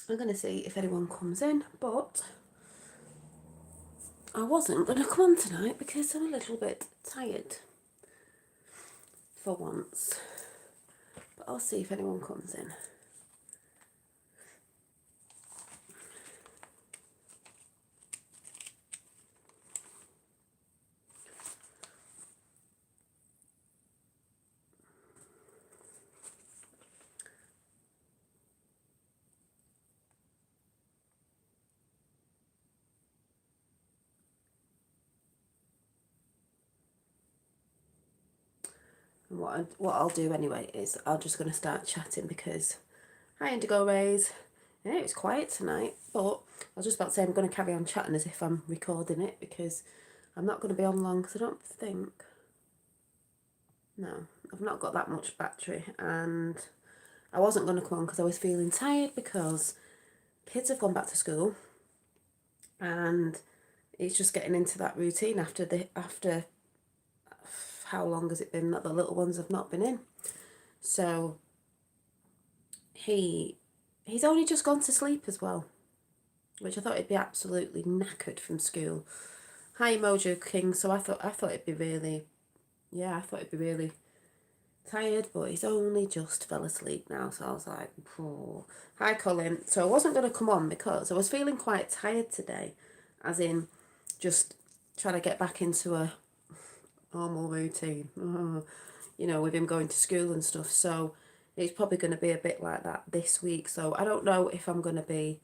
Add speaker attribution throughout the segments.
Speaker 1: I'm going to see if anyone comes in, but I wasn't going to come on tonight because I'm a little bit tired for once. But I'll see if anyone comes in. And what I'll do anyway is I'm just going to start chatting because, hi Indigo Rays. Yeah, it was quiet tonight, but I was just about to say I'm going to carry on chatting as if I'm recording it because I'm not going to be on long because I don't think, no, I've not got that much battery, and I wasn't going to come on because I was feeling tired because kids have gone back to school and it's just getting into that routine after how long has it been that the little ones have not been in. So he's only just gone to sleep as well, which I thought he'd be absolutely knackered from school. Hi Mojo King. So I thought it'd be really, I thought it'd be really tired, but he's only just fell asleep now. So I was like, oh. Hi Colin. So I wasn't going to come on because I was feeling quite tired today, as in just trying to get back into a normal routine, with him going to school and stuff. So it's probably going to be a bit like that this week. So I don't know if I'm going to be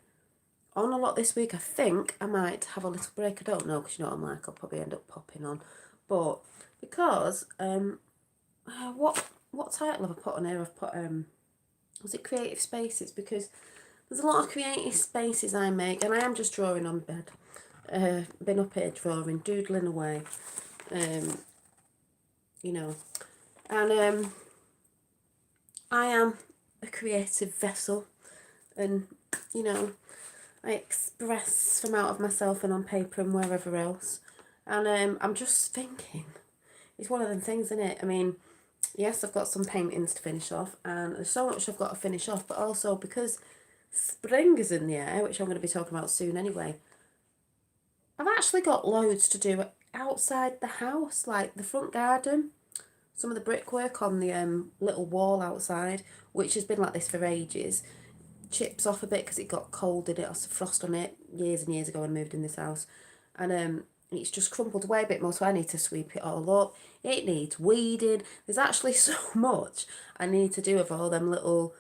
Speaker 1: on a lot this week. I think I might have a little break. I don't know because you know what I'm like. I'll probably end up popping on, but because what title have I put on here? I've put was it creative spaces, because there's a lot of creative spaces I make, and I am just drawing on bed. Been up here drawing, doodling away, um, and I am a creative vessel, and you know I express from out of myself and on paper and wherever else. And I'm just thinking, it's one of them things, isn't it? I mean, yes, I've got some paintings to finish off, and there's so much I've got to finish off, but also because spring is in the air, which I'm going to be talking about soon anyway, I've actually got loads to do outside the house, like the front garden, some of the brickwork on the little wall outside, which has been like this for ages, chips off a bit because it got cold in it, or frost on it years and years ago when I moved in this house, and it's just crumpled away a bit more, so I need to sweep it all up. It needs weeding. There's actually so much I need to do of all them little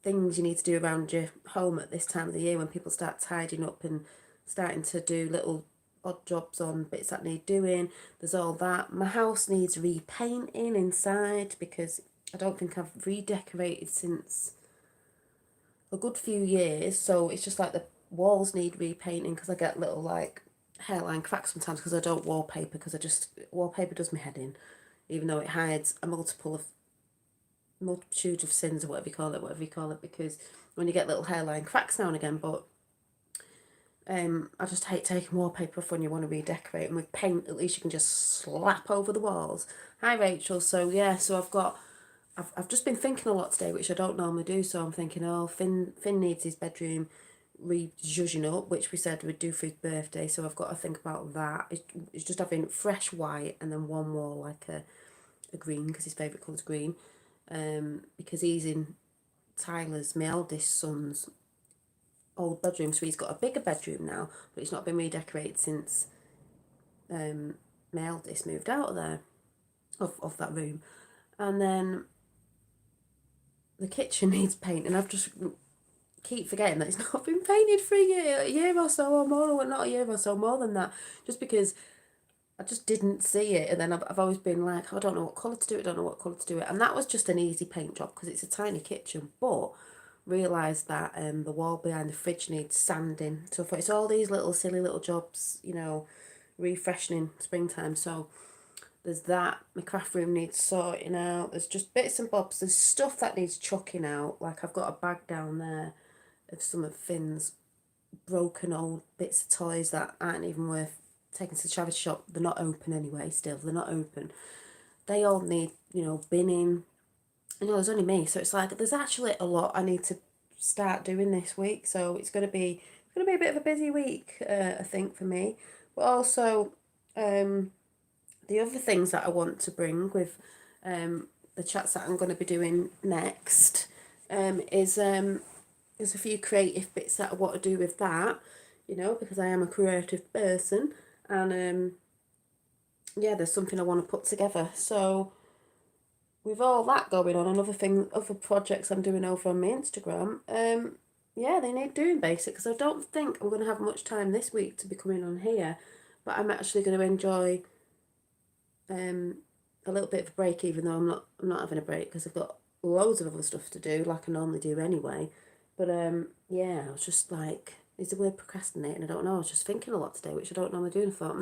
Speaker 1: things you need to do around your home at this time of the year when people start tidying up and starting to do little odd jobs on bits that need doing. There's all that. My house needs repainting inside because I don't think I've redecorated since a good few years, so it's just like the walls need repainting because I get little like hairline cracks sometimes because I don't wallpaper, because wallpaper does my head in, even though it hides a multitude of sins, or whatever you call it, because when you get little hairline cracks now and again. But I just hate taking wallpaper off when you want to redecorate, and with paint at least you can just slap over the walls. Hi Rachel. So yeah, so I've just been thinking a lot today, which I don't normally do. So I'm thinking, oh, Finn needs his bedroom re-zhuzhing up, which we said we'd do for his birthday. So I've got to think about that. It's just having fresh white and then one wall like a green, because his favourite colour's green. Because he's in Tyler's, my eldest son's, old bedroom, so he's got a bigger bedroom now, but it's not been redecorated since my eldest moved out of there, of that room. And then the kitchen needs paint, and I've just keep forgetting that it's not been painted for a year or so or more, or not a year or so, more than that, just because I just didn't see it. And then I've always been like, oh, I don't know what colour to do it, and that was just an easy paint job because it's a tiny kitchen, but realised that the wall behind the fridge needs sanding. So for it's all these little silly little jobs, refreshing springtime. So there's that. My craft room needs sorting out. There's just bits and bobs. There's stuff that needs chucking out. Like I've got a bag down there of some of Finn's broken old bits of toys that aren't even worth taking to the charity shop. They're not open anyway, still. They're not open. They all need, binning. There's only me. So it's like, there's actually a lot I need to start doing this week. So it's going to be a bit of a busy week, I think, for me. But also, the other things that I want to bring with the chats that I'm going to be doing next is there's a few creative bits that I want to do with that, you know, because I am a creative person, and yeah, there's something I want to put together. So with all that going on, and other projects I'm doing over on my Instagram, yeah, they need doing basic, because I don't think I'm going to have much time this week to be coming on here, but I'm actually going to enjoy a little bit of a break, even though I'm not having a break because I've got loads of other stuff to do, like I normally do anyway. But yeah, I was just like, is the word procrastinating? I don't know. I was just thinking a lot today, which I don't normally do, and I thought,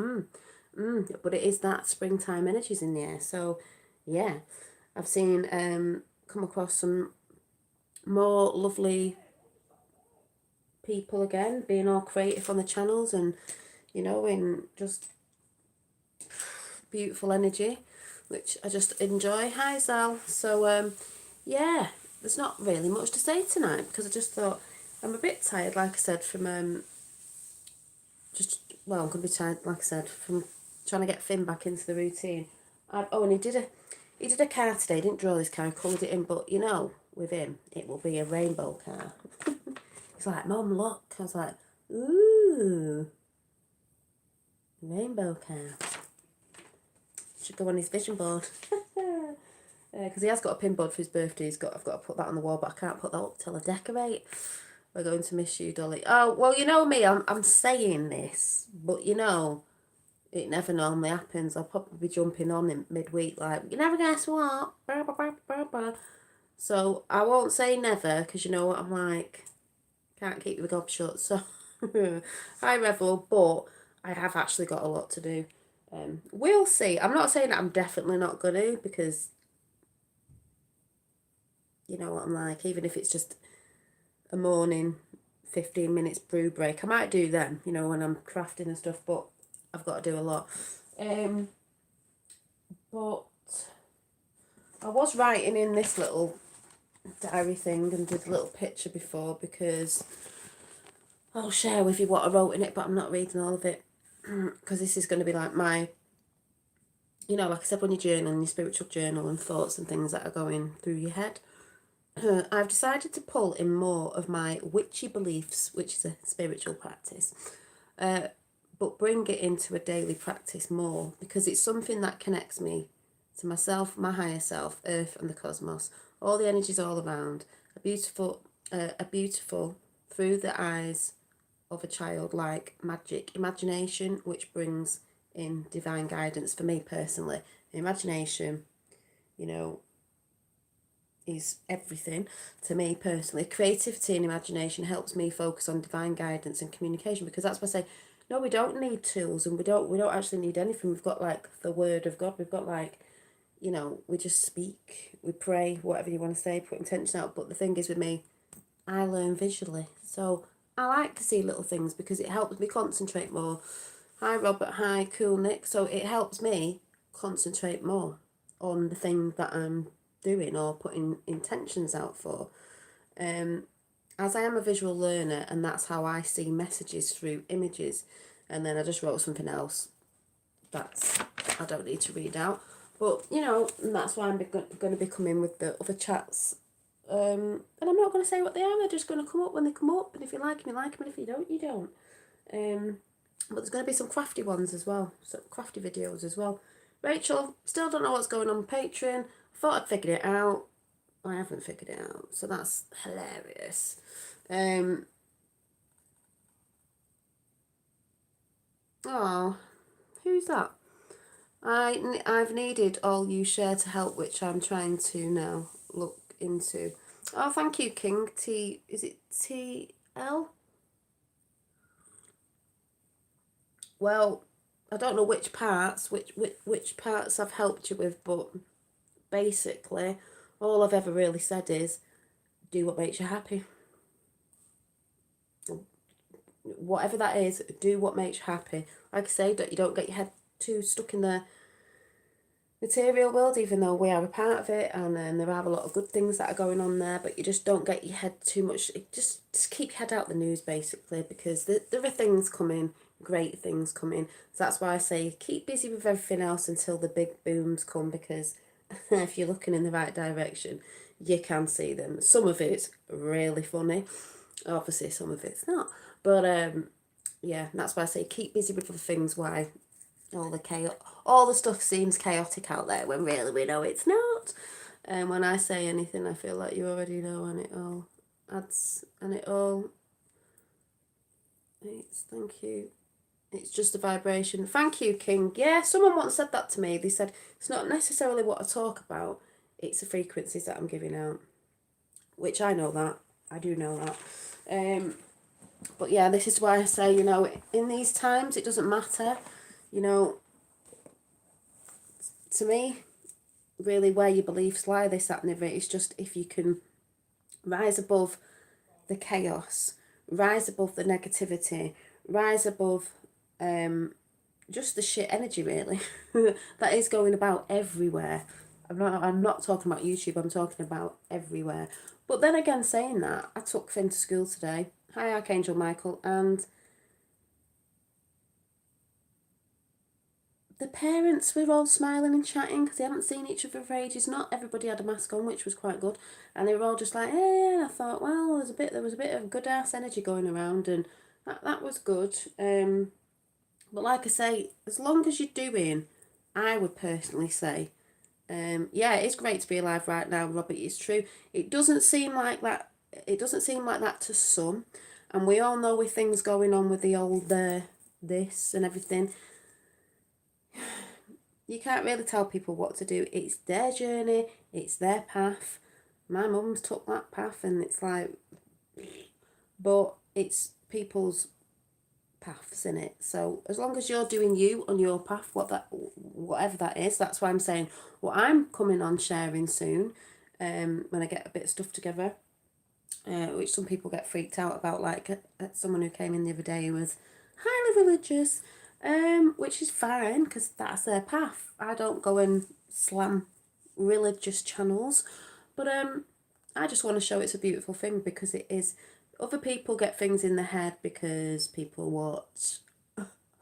Speaker 1: but it is that springtime energies in the air. So yeah, I've seen come across some more lovely people again, being all creative on the channels, and you know, in just beautiful energy, which I just enjoy. Hi Zal. So yeah, there's not really much to say tonight, because I just thought I'm a bit tired, like I said, from I'm gonna be tired, like I said, from trying to get Finn back into the routine. And he did a car today. He didn't draw this car, he coloured it in, but you know, with him it will be a rainbow car. He's like, Mum, look. I was like, ooh, rainbow car. Should go on his vision board. Because he has got a pin board for his birthday. I've got to put that on the wall, but I can't put that up till I decorate. We're going to miss you, Dolly. Oh, well, you know me, I'm saying this, but you know, it never normally happens. I'll probably be jumping on in midweek, like, you never guess what? So I won't say never, because you know what I'm like, can't keep the gob shut. So I revel, but I have actually got a lot to do. We'll see. I'm not saying that I'm definitely not going to, because you know what I'm like, even if it's just a morning 15 minutes brew break, I might do them, you know, when I'm crafting and stuff, but I've got to do a lot. But I was writing in this little diary thing and did a little picture before, because I'll share with you what I wrote in it, but I'm not reading all of it, because this is going to be like my, you know, like I said, when you journal, your spiritual journal and thoughts and things that are going through your head. I've decided to pull in more of my witchy beliefs, which is a spiritual practice, but bring it into a daily practice more, because it's something that connects me to myself, my higher self, earth and the cosmos, all the energies all around, a beautiful through the eyes of a child, like magic imagination, which brings in divine guidance for me personally. Imagination, you know, is everything to me personally. Creativity and imagination helps me focus on divine guidance and communication, because that's why I say, no, we don't need tools, and we don't actually need anything. We've got like the word of God. We've got like, you know, we just speak, we pray, whatever you want to say, put intention out. But the thing is with me, I learn visually. So I like to see little things, because it helps me concentrate more. Hi Robert, hi Cool Nick. So it helps me concentrate more on the thing that I'm doing or putting intentions out for. As I am a visual learner, and that's how I see messages, through images. And then I just wrote something else that's I don't need to read out, but you know, and that's why I'm going to be coming with the other chats. And I'm not going to say what they are. They're just going to come up when they come up, and if you like them, you like them, and if you don't, you don't. But there's going to be some crafty ones as well, some crafty videos as well. Rachel, still don't know what's going on Patreon. Thought I'd figured it out. I haven't figured it out, so that's hilarious. Oh, who's that? I've needed all you share to help, which I'm trying to now look into. Oh, thank you, King. Is it TL? Well, I don't know which parts I've helped you with, but basically, all I've ever really said is, do what makes you happy. Whatever that is, do what makes you happy. Like I say, you don't get your head too stuck in there. material world, even though we are a part of it, and there are a lot of good things that are going on there, but you just don't get your head too much. Just keep your head out the news, basically, because there are things coming, great things coming. So that's why I say keep busy with everything else until the big booms come, because if you're looking in the right direction, you can see them. Some of it's really funny, obviously some of it's not, but yeah, that's why I say keep busy with the things. Why? All the stuff seems chaotic out there when really we know it's not. And when I say anything, I feel like you already know, and it all adds, and it all. It's thank you. It's just a vibration. Thank you, King. Yeah, someone once said that to me. They said it's not necessarily what I talk about; it's the frequencies that I'm giving out. Which I know that. I do know that. But yeah, this is why I say, in these times, it doesn't matter. You know, to me, really where your beliefs lie, this, that, and the other. It's just if you can rise above the chaos, rise above the negativity, rise above just the shit energy, really, that is going about everywhere. I'm not talking about YouTube, I'm talking about everywhere. But then again, saying that, I took Finn to school today. Hi, Archangel Michael, and the parents were all smiling and chatting because they haven't seen each other for ages. Not everybody had a mask on, which was quite good, and they were all just like, "Hey!" And I thought, well, there was a bit of good ass energy going around, and that was good. But like I say, as long as you're doing, I would personally say, yeah, it's great to be alive right now, Robert. It's true. It doesn't seem like that. It doesn't seem like that to some, and we all know with things going on with the old this and everything. You can't really tell people what to do. It's their journey, it's their path. My mum's took that path, and it's like, but it's people's paths in it. So as long as you're doing you on your path, whatever that is, that's why I'm saying what I'm coming on sharing soon. When I get a bit of stuff together, which some people get freaked out about, like someone who came in the other day who was highly religious, which is fine because that's their path. I don't go and slam religious channels, but I just want to show it's a beautiful thing because it is. Other people get things in their head because people watch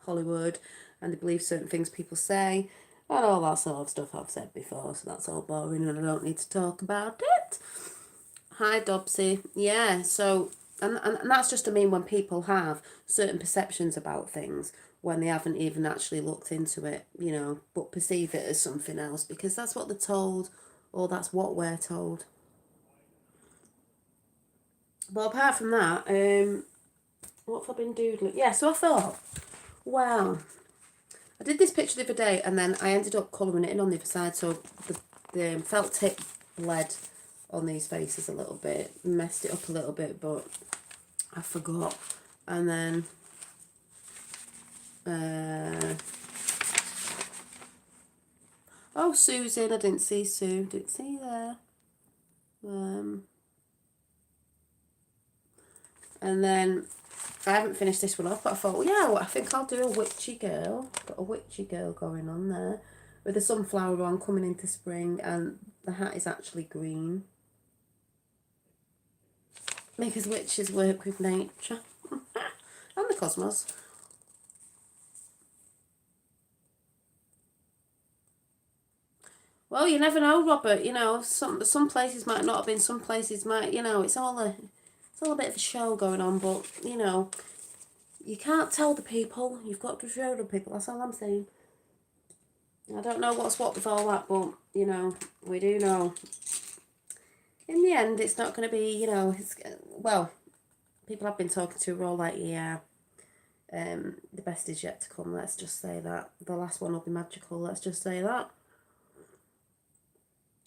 Speaker 1: Hollywood and they believe certain things people say and all that sort of stuff I've said before, so that's all boring and I don't need to talk about it. Hi, Dobsy. Yeah, so, and that's just, I mean, when people have certain perceptions about things when they haven't even actually looked into it, but perceive it as something else because that's what they're told or that's what we're told. But apart from that, what have I been doodling? Yeah, so I thought, wow, I did this picture the other day and then I ended up colouring it in on the other side, so the felt tip bled on these faces a little bit, messed it up a little bit, but I forgot. And then oh, Susan, I didn't see Sue, didn't see you there. And then I haven't finished this one off, but I thought, well, yeah, well, I think I'll do a witchy girl. Got a witchy girl going on there with the sunflower on coming into spring, and the hat is actually green because witches work with nature and the cosmos. Well, you never know, Robert. Some places might not have been, some places might. It's all a bit of a show going on, but you can't tell the people. You've got to show the people. That's all I'm saying. I don't know what's what with all that, but we do know. In the end, it's not going to be. Well, people I've been talking to are all like, yeah, the best is yet to come. Let's just say that the last one will be magical. Let's just say that.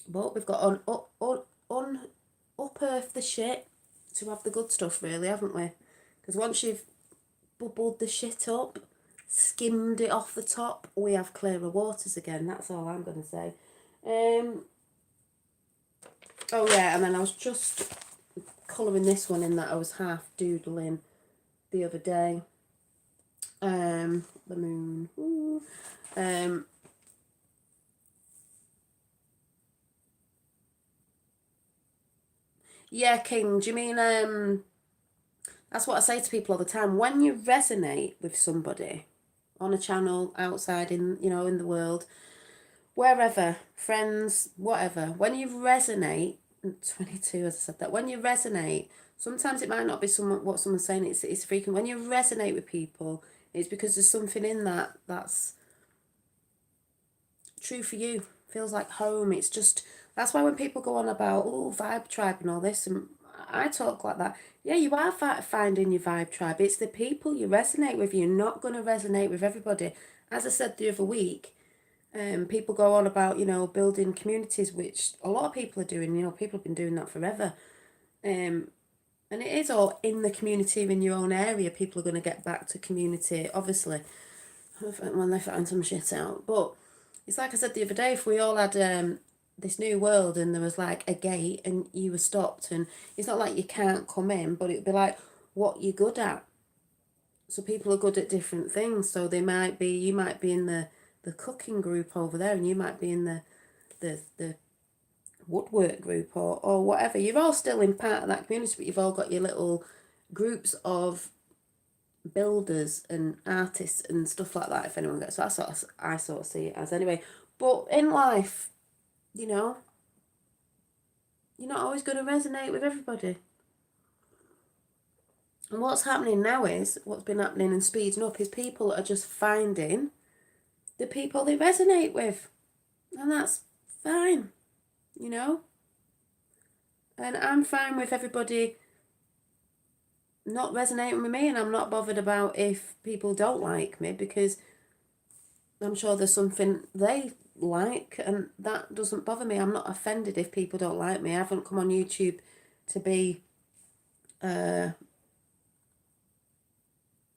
Speaker 1: But we've got unearth the shit to have the good stuff, really, haven't we? Because once you've bubbled the shit up, skimmed it off the top, we have clearer waters again. That's all I'm going to say. Oh yeah, and then I was just colouring this one in that I was half doodling the other day. The moon. Yeah, King, do you mean, that's what I say to people all the time. When you resonate with somebody on a channel, outside in, in the world, wherever, friends, whatever, when you resonate, 22 as I said that, when you resonate, sometimes it might not be what someone's saying, it's freaking, when you resonate with people, it's because there's something in that that's true for you, feels like home. It's just, that's why when people go on about, oh, vibe tribe and all this, and I talk like that, yeah, you are finding your vibe tribe. It's the people you resonate with. You're not going to resonate with everybody. As I said the other week, people go on about, building communities, which a lot of people are doing. People have been doing that forever. And it is all in the community, in your own area. People are going to get back to community, obviously, when they find some shit out. But it's like I said the other day, if we all had this new world and there was like a gate and you were stopped, and it's not like you can't come in, but it'd be like what you're good at. So people are good at different things. So you might be in the cooking group over there, and you might be in the woodwork group or whatever. You're all still in part of that community, but you've all got your little groups of builders and artists and stuff like that, if anyone gets. So I sort of see it as anyway. But in life, you know, you're not always going to resonate with everybody. And what's happening now is, what's been happening and speeding up, is people are just finding the people they resonate with. And that's fine, you know? And I'm fine with everybody not resonating with me, and I'm not bothered about if people don't like me, because I'm sure there's something they like, and that doesn't bother me. I'm not offended if people don't like me. I haven't come on YouTube to be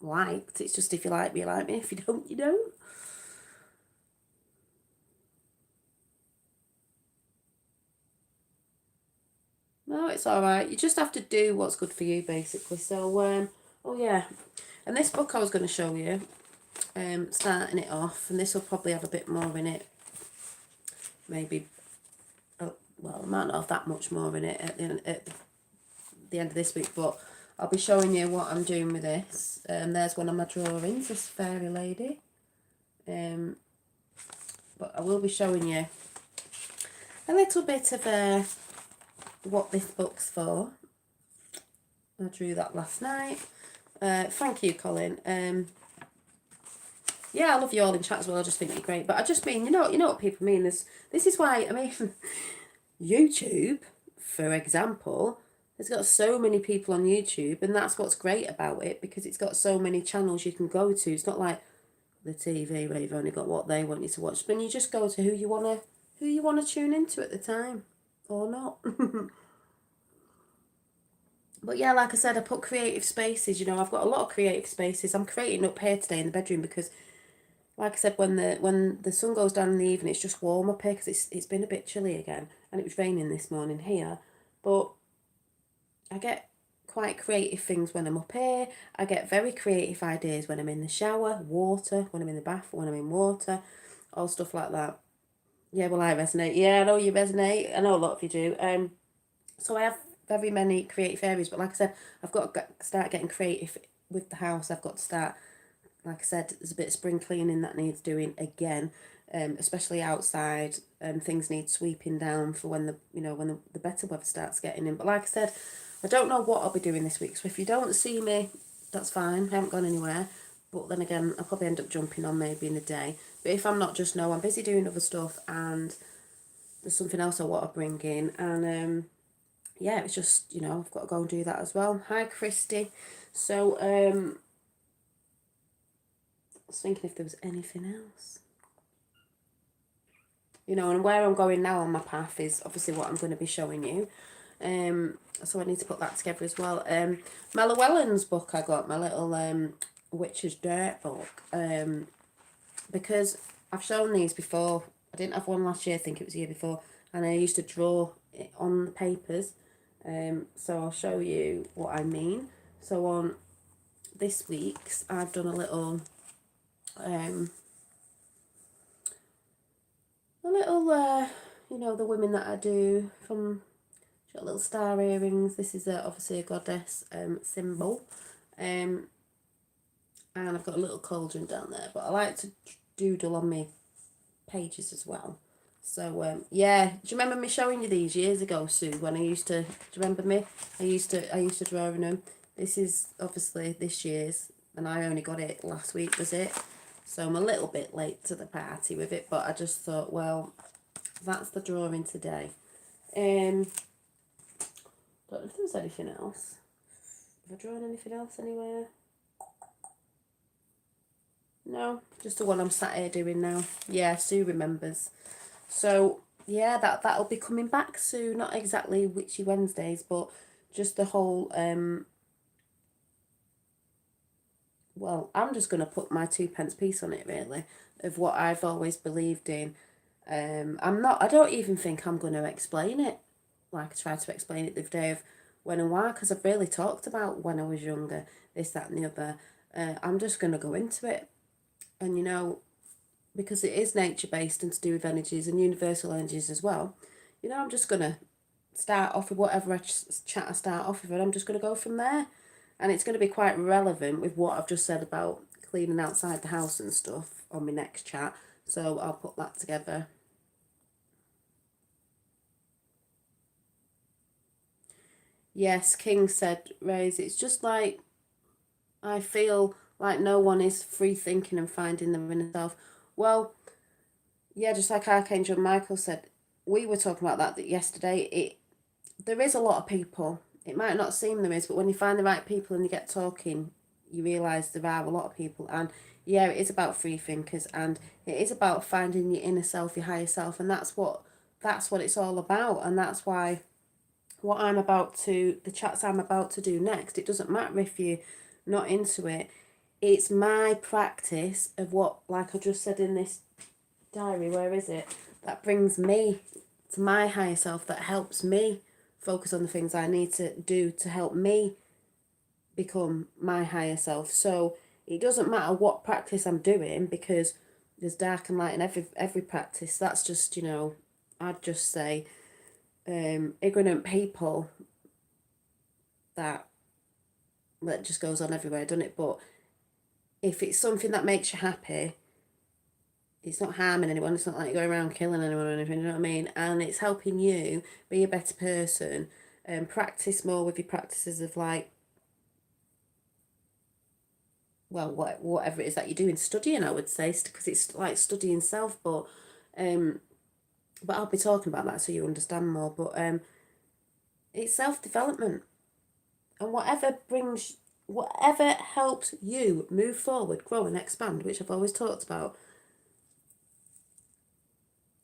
Speaker 1: liked. It's just, if you like me, you like me. If you don't, you don't. No, it's all right. You just have to do what's good for you, basically. So, oh yeah, and this book I was going to show you, starting it off, and this will probably have a bit more in it. Maybe, oh, well, I might not have that much more in it at the end of this week, but I'll be showing you what I'm doing with this. There's one of my drawings, this fairy lady. But I will be showing you a little bit of what this book's for. I drew that last night. Thank you, Colin. Yeah, I love you all in chat as well. I just think you're great. But I just mean, you know what people mean. This is why, I mean, YouTube, for example, has got so many people on YouTube, and that's what's great about it, because it's got so many channels you can go to. It's not like the TV where you've only got what they want you to watch. But you just go to who you wanna tune into at the time, or not. But yeah, like I said, I put creative spaces. I've got a lot of creative spaces. I'm creating up here today in the bedroom because, like I said, when the sun goes down in the evening, it's just warm up here because it's been a bit chilly again, and it was raining this morning here. But I get quite creative things when I'm up here. I get very creative ideas when I'm in the shower, water, when I'm in the bath, when I'm in water, all stuff like that. Yeah, well, I resonate. Yeah, I know you resonate. I know a lot of you do. So I have very many creative areas, but like I said, I've got to start getting creative with the house. I've got to start, like I said, there's a bit of spring cleaning that needs doing again, especially outside. Things need sweeping down for when the better weather starts getting in. But like I said, I don't know what I'll be doing this week. So if you don't see me, that's fine. I haven't gone anywhere. But then again, I'll probably end up jumping on maybe in the day. But if I'm not, just know I'm busy doing other stuff, and there's something else I want to bring in. And yeah, it's just, I've got to go and do that as well. Hi, Christy. So, I was thinking if there was anything else. And where I'm going now on my path is obviously what I'm going to be showing you. So I need to put that together as well. My Llewellyn's book I got, my little Witch's Dirt book. Because I've shown these before. I didn't have one last year, I think it was the year before. And I used to draw it on the papers. So I'll show you what I mean. So on this week's, I've done a little the women that I do from Got little star earrings. This is obviously a goddess symbol. And I've got a little cauldron down there, but I like to doodle on my pages as well. So yeah, do you remember me showing you these years ago, Sue? When I used to, do you remember me? I used to draw in them. This is obviously this year's, and I only got it last week, was it? So I'm a little bit late to the party with it, but I just thought, well, that's the drawing today. Don't know if there's anything else. Have I drawn anything else anywhere? No, just the one I'm sat here doing now. Yeah, Sue remembers. So yeah, that'll be coming back soon. Not exactly Witchy Wednesdays, but just the whole well, I'm just gonna put my 2p piece on it really, of what I've always believed in. I don't even think I'm gonna explain it like I tried to explain it the day of when and why, because I've really talked about when I was younger, this, that and the other. I'm just gonna go into it. And because it is nature based and to do with energies and universal energies as well, I'm just going to start off with whatever chat I start off with, and I'm just going to go from there. And it's going to be quite relevant with what I've just said about cleaning outside the house and stuff on my next chat. So I'll put that together. Yes, King said, Raise, it's just like I feel like no one is free thinking and finding their inner self. Well, yeah, just like Archangel Michael said, we were talking about that yesterday. There is a lot of people. It might not seem there is, but when you find the right people and you get talking, you realise there are a lot of people. And yeah, it is about free thinkers, and it is about finding your inner self, your higher self, and that's what it's all about. And that's why the chats I'm about to do next, it doesn't matter if you're not into it. It's my practice of what, like I just said in this diary, where is it? That brings me to my higher self, that helps me focus on the things I need to do to help me become my higher self. So it doesn't matter what practice I'm doing, because there's dark and light in every practice. That's just, I'd just say ignorant people that just goes on everywhere, doesn't it? But if it's something that makes you happy, it's not harming anyone. It's not like you're going around killing anyone or anything, you know what I mean? And it's helping you be a better person and practice more with your practices of like, well, whatever it is that you're doing, studying, I would say, because it's like studying self, but I'll be talking about that so you understand more. But it's self-development, and whatever helps you move forward, grow and expand, which I've always talked about,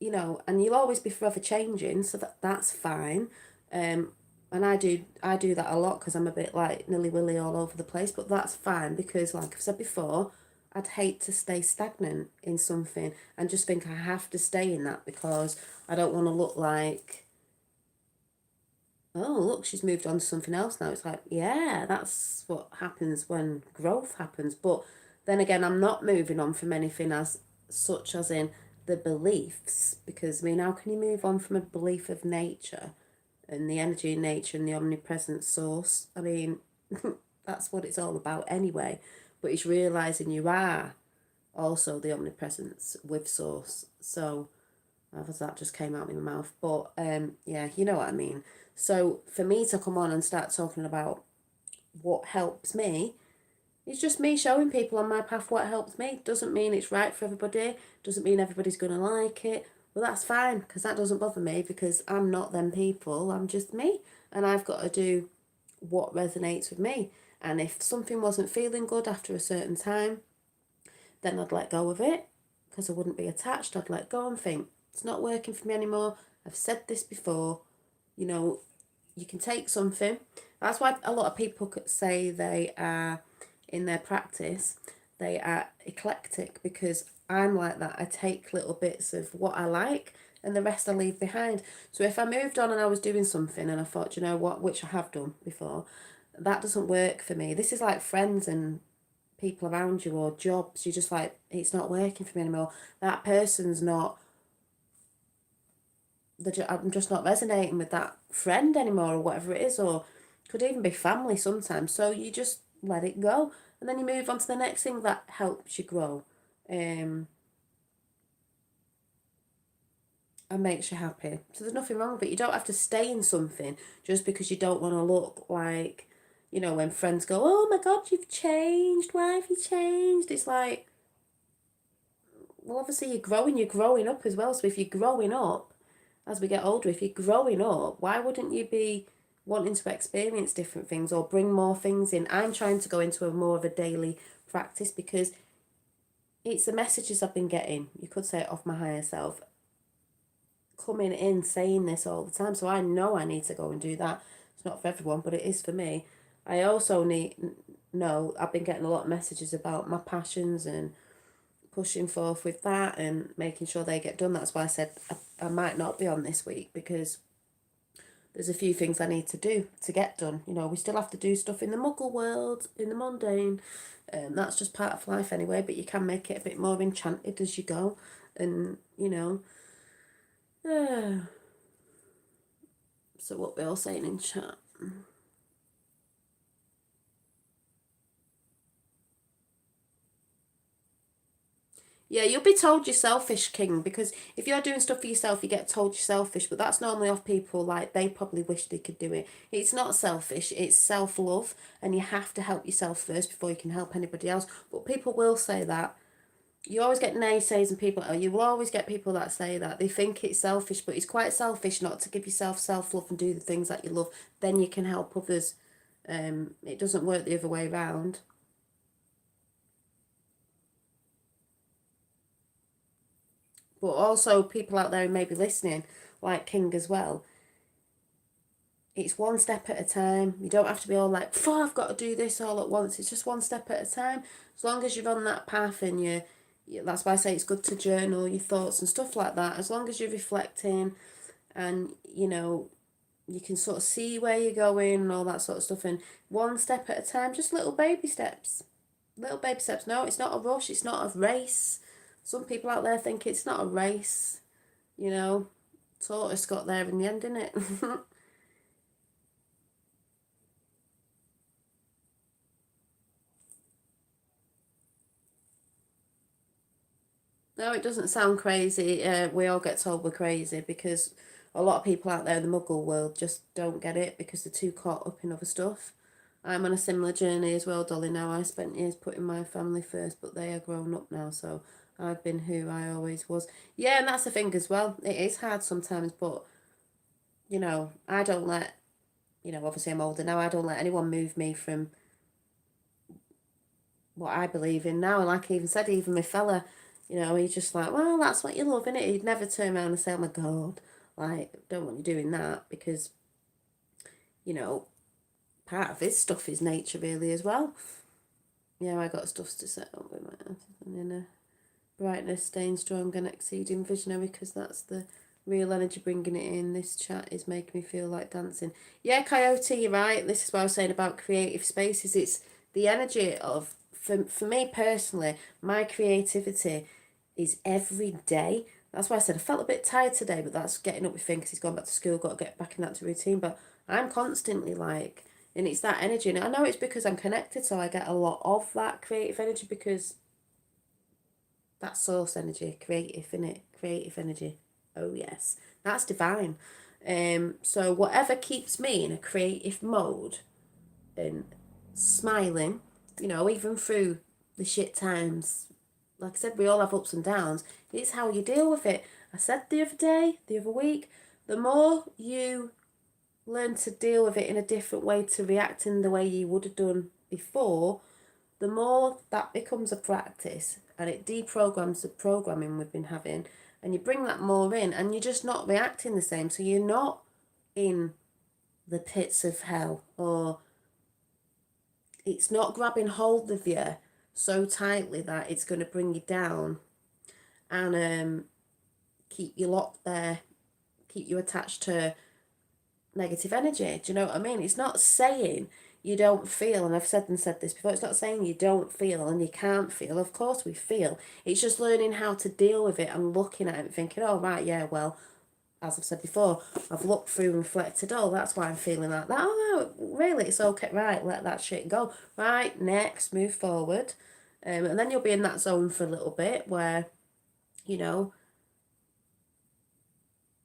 Speaker 1: and you'll always be forever changing, so that's fine. And I do that a lot because I'm a bit like nilly-willy all over the place, but that's fine, because like I've said before, I'd hate to stay stagnant in something and just think I have to stay in that, because I don't want to look like, oh, look, she's moved on to something else now. It's like, yeah, that's what happens when growth happens. But then again, I'm not moving on from anything as such as in the beliefs, because I mean, how can you move on from a belief of nature and the energy in nature and the omnipresent source? I mean, that's what it's all about anyway. But it's realizing you are also the omnipresence with source. So that just came out of my mouth, but yeah, you know what I mean. So for me to come on and start talking about what helps me, it's just me showing people on my path what helps me. Doesn't mean it's right for everybody, doesn't mean everybody's going to like it. Well, that's fine, because that doesn't bother me, because I'm not them people. I'm just me, and I've got to do what resonates with me. And if something wasn't feeling good after a certain time, then I'd let go of it, because I wouldn't be attached. I'd let go and think, it's not working for me anymore. I've said this before. You can take something. That's why a lot of people could say they are, in their practice, they are eclectic, because I'm like that. I take little bits of what I like and the rest I leave behind. So if I moved on and I was doing something and I thought, you know what, which I have done before, that doesn't work for me. This is like friends and people around you, or jobs. You're just like, it's not working for me anymore. That person's not I'm just not resonating with that friend anymore, or whatever it is, or could even be family sometimes. So you just let it go, and then you move on to the next thing that helps you grow, and makes you happy. So there's nothing wrong with it. You don't have to stay in something just because you don't want to look like, when friends go, "Oh my God, you've changed. Why have you changed?" It's like, well, obviously you're growing up as well. So if you're growing up, as we get older, if you're growing up, why wouldn't you be wanting to experience different things or bring more things in? I'm trying to go into a more of a daily practice because it's the messages I've been getting. You could say it off my higher self, coming in saying this all the time. So I know I need to go and do that. It's not for everyone, but it is for me. I also know I've been getting a lot of messages about my passions and pushing forth with that and making sure they get done. That's why I said I might not be on this week, because there's a few things I need to do to get done. We still have to do stuff in the muggle world, in the mundane. That's just part of life anyway, but you can make it a bit more enchanted as you go. And, so what we're all saying in chat. Yeah, you'll be told you're selfish, King, because if you're doing stuff for yourself, you get told you're selfish, but that's normally off people like they probably wish they could do it. It's not selfish, it's self-love, and you have to help yourself first before you can help anybody else. But people will say that. You always get naysayers and people, you will always get people that say that. They think it's selfish, but it's quite selfish not to give yourself self-love and do the things that you love. Then you can help others. It doesn't work the other way around. But also people out there who may be listening, like King as well, it's one step at a time. You don't have to be all like, I've got to do this all at once. It's just one step at a time. As long as you're on that path and that's why I say it's good to journal your thoughts and stuff like that. As long as you're reflecting and, you can sort of see where you're going and all that sort of stuff. And one step at a time, just little baby steps. Little baby steps. No, it's not a rush. It's not a race. Some people out there think it's not a race. Tortoise got there in the end, didn't it? No, it doesn't sound crazy. We all get told we're crazy because a lot of people out there in the muggle world just don't get it because they're too caught up in other stuff. I'm on a similar journey as well, Dolly. Now, I spent years putting my family first, but they are grown up now, so I've been who I always was. Yeah, and that's the thing as well. It is hard sometimes, but, I don't let, obviously I'm older now, I don't let anyone move me from what I believe in now. And like I even said, even my fella, he's just like, well, that's what you love, innit? He'd never turn around and say, oh my God, like, don't want you doing that, because, you know, part of his stuff is nature really as well. Yeah, I got stuff to set up with my inner brightness, staying strong and exceeding visionary, because that's the real energy bringing it in. This chat is making me feel like dancing. Yeah, Coyote, you're right. This is what I was saying about creative spaces. It's the energy of, for me personally, my creativity is every day. That's why I said I felt a bit tired today, but that's getting up with Finn because he's gone back to school, got to get back in that routine. But I'm constantly like, and it's that energy. And I know it's because I'm connected, so I get a lot of that creative energy because that's source energy, creative, innit? Creative energy. Oh, yes. That's divine. So whatever keeps me in a creative mode and smiling, even through the shit times, like I said, we all have ups and downs. It's how you deal with it. I said the other week, the more you learn to deal with it in a different way, to react in the way you would have done before, the more that becomes a practice and it deprograms the programming we've been having, and you bring that more in and you're just not reacting the same. So you're not in the pits of hell, or it's not grabbing hold of you so tightly that it's going to bring you down and keep you locked there, keep you attached to negative energy. Do you know what I mean? It's not saying you don't feel, and I've said this before, it's not saying you don't feel and you can't feel. Of course we feel. It's just learning how to deal with it and looking at it and thinking, oh right, yeah, well, as I've said before, I've looked through and reflected, oh, that's why I'm feeling like that. Oh, no, really, it's okay. Right, let that shit go. Right, next, move forward. And then you'll be in that zone for a little bit where, you know,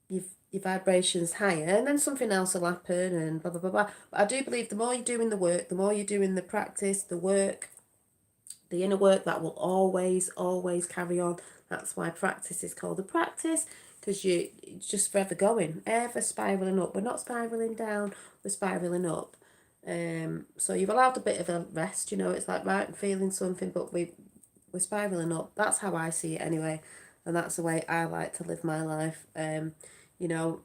Speaker 1: your vibration's higher, and then something else will happen and blah, blah, blah, blah. But I do believe the more you're doing the work, the more you're doing the practice, the work, the inner work, that will always, always carry on. That's why practice is called a practice, because it's just forever going, ever spiraling up. We're not spiraling down, we're spiraling up. So you've allowed a bit of a rest, you know, it's like, right, I'm feeling something, but we're spiraling up. That's how I see it anyway, and that's the way I like to live my life. You know,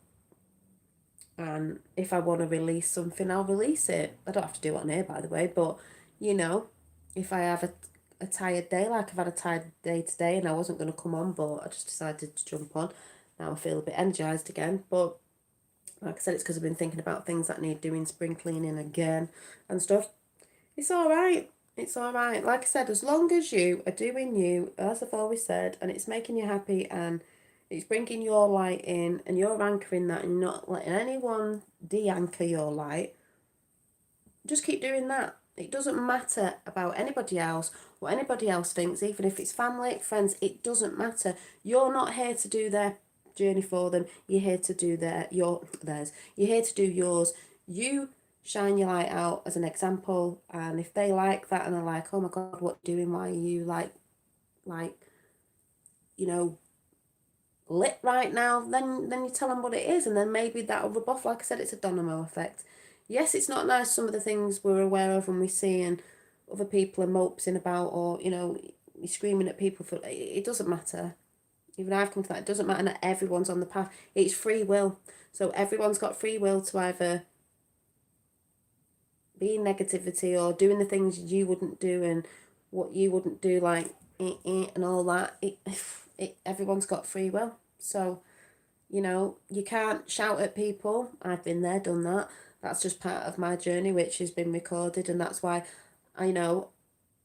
Speaker 1: and if I want to release something, I'll release it. I don't have to do it on here, by the way, but, you know, if I have a tired day, like I've had a tired day today and I wasn't going to come on, but I just decided to jump on. Now I feel a bit energised again, but like I said, it's because I've been thinking about things that need doing, spring cleaning again and stuff. It's all right. It's all right. Like I said, as long as you are doing you, as I've always said, and it's making you happy and it's bringing your light in and you're anchoring that and not letting anyone de-anchor your light, just keep doing that. It doesn't matter about anybody else, what anybody else thinks, even if it's family, friends, it doesn't matter. You're not here to do their journey for them. You're here to do theirs. You're here to do yours. You shine your light out as an example, and if they like that and they're like, oh my God, what are you doing? Why are you like, you know, lit right now, then you tell them what it is, and then maybe that'll rub off. Like I said, it's a domino effect. Yes, it's not nice, some of the things we're aware of and we see and other people are mopesing about, or, you know, you're screaming at people for, it doesn't matter. Even I've come to that, it doesn't matter, not everyone's on the path. It's free will. So everyone's got free will to either be in negativity or doing the things you wouldn't do and what you wouldn't do, like and all that. Everyone's got free will. So, you know, you can't shout at people. I've been there, done that. That's just part of my journey, which has been recorded, and that's why I know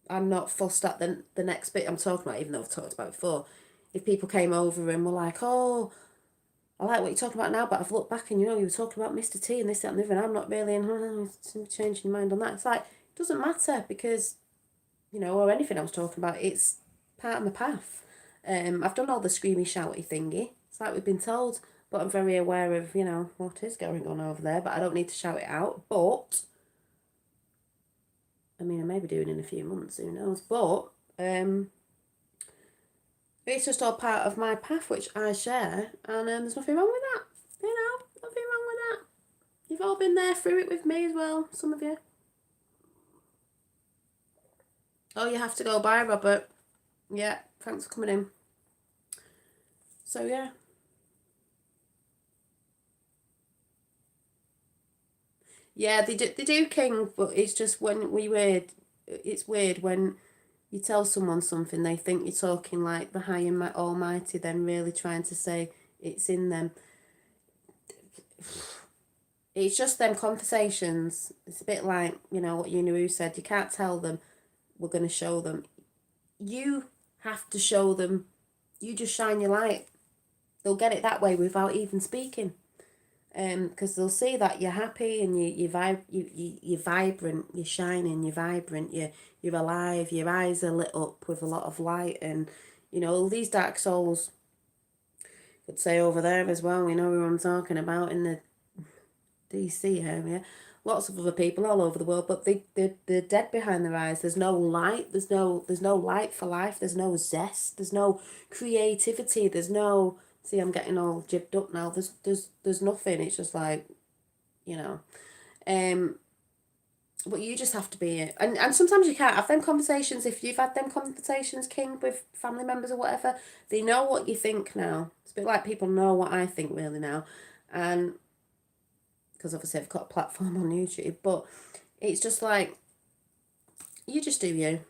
Speaker 1: I'm not fussed at the next bit I'm talking about, even though I've talked about it before. If people came over and were like, oh, I like what you're talking about now, but I've looked back and, you know, you were talking about Mr. T and this, that and the other, and I'm not really changing your mind on that. It's like, it doesn't matter because, you know, or anything I was talking about, it's part of my path. I've done all the screamy, shouty thingy. It's like we've been told, but I'm very aware of, you know, what is going on over there, but I don't need to shout it out. But, I mean, I may be doing in a few months, who knows, but, it's just all part of my path, which I share, and there's nothing wrong with that, you know, nothing wrong with that. You've all been there through it with me as well, some of you. Oh, you have to go. Bye, Robert. Yeah, thanks for coming in. So, yeah. Yeah, they do King, but it's just when it's weird when you tell someone something, they think you're talking like the high and almighty, then really trying to say it's in them. It's just them conversations. It's a bit like, you know, what Yunaru said, you can't tell them, we're going to show them. You have to show them, you just shine your light. They'll get it that way without even speaking. Because they'll see that you're happy and you're vibrant, you're shining, you're vibrant, you're alive, your eyes are lit up with a lot of light, and, you know, all these dark souls, could say over there as well, we know who I'm talking about, in the DC area, lots of other people all over the world, but they're dead behind their eyes. There's no light, there's no light for life, there's no zest, there's no creativity, there's no, see, I'm getting all jibbed up now, there's nothing. It's just like, you know, but you just have to be it, and sometimes you can't have them conversations. If you've had them conversations, King, with family members or whatever, they know what you think now. It's a bit like people know what I think really now, and because obviously I've got a platform on YouTube, but it's just like, you just do you.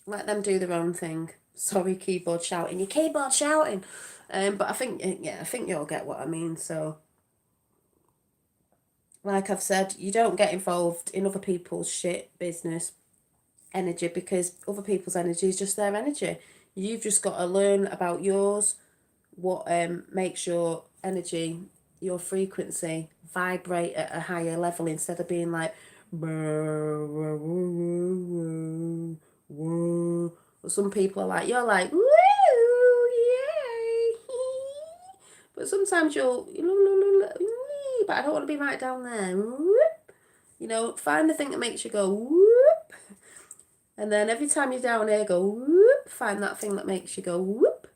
Speaker 1: Let them do their own thing. Sorry, keyboard shouting. Your keyboard shouting. But I think you'll get what I mean. So, like I've said, you don't get involved in other people's shit, business, energy, because other people's energy is just their energy. You've just got to learn about yours, what makes your energy, your frequency vibrate at a higher level instead of being like or some people are like, you're like, woo, yay. But sometimes you'll, but I don't want to be right down there. You know, find the thing that makes you go whoop. And then every time you're down here, go whoop. Find that thing that makes you go whoop.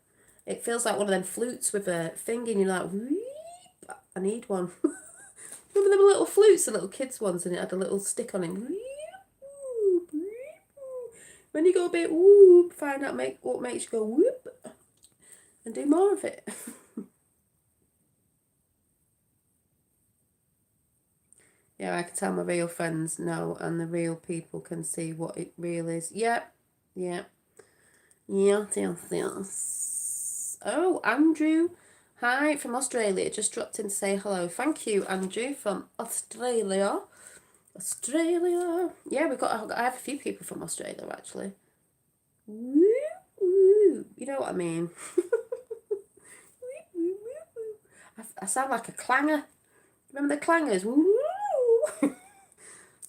Speaker 1: It feels like one of them flutes with a thing and you're like, whoop. I need one. Remember them little flutes, the little kids ones, and it had a little stick on it. When you go a bit whoop, find out what makes you go whoop and do more of it. Yeah, I can tell my real friends know, and the real people can see what it really is. Yep, yep. Yes, yes, yes. Oh, Andrew. Hi, from Australia. Just dropped in to say hello. Thank you, Andrew, from Australia. Australia. Yeah, I have a few people from Australia, actually. Woo, woo. You know what I mean? I sound like a clanger. Remember the clangers? Woo!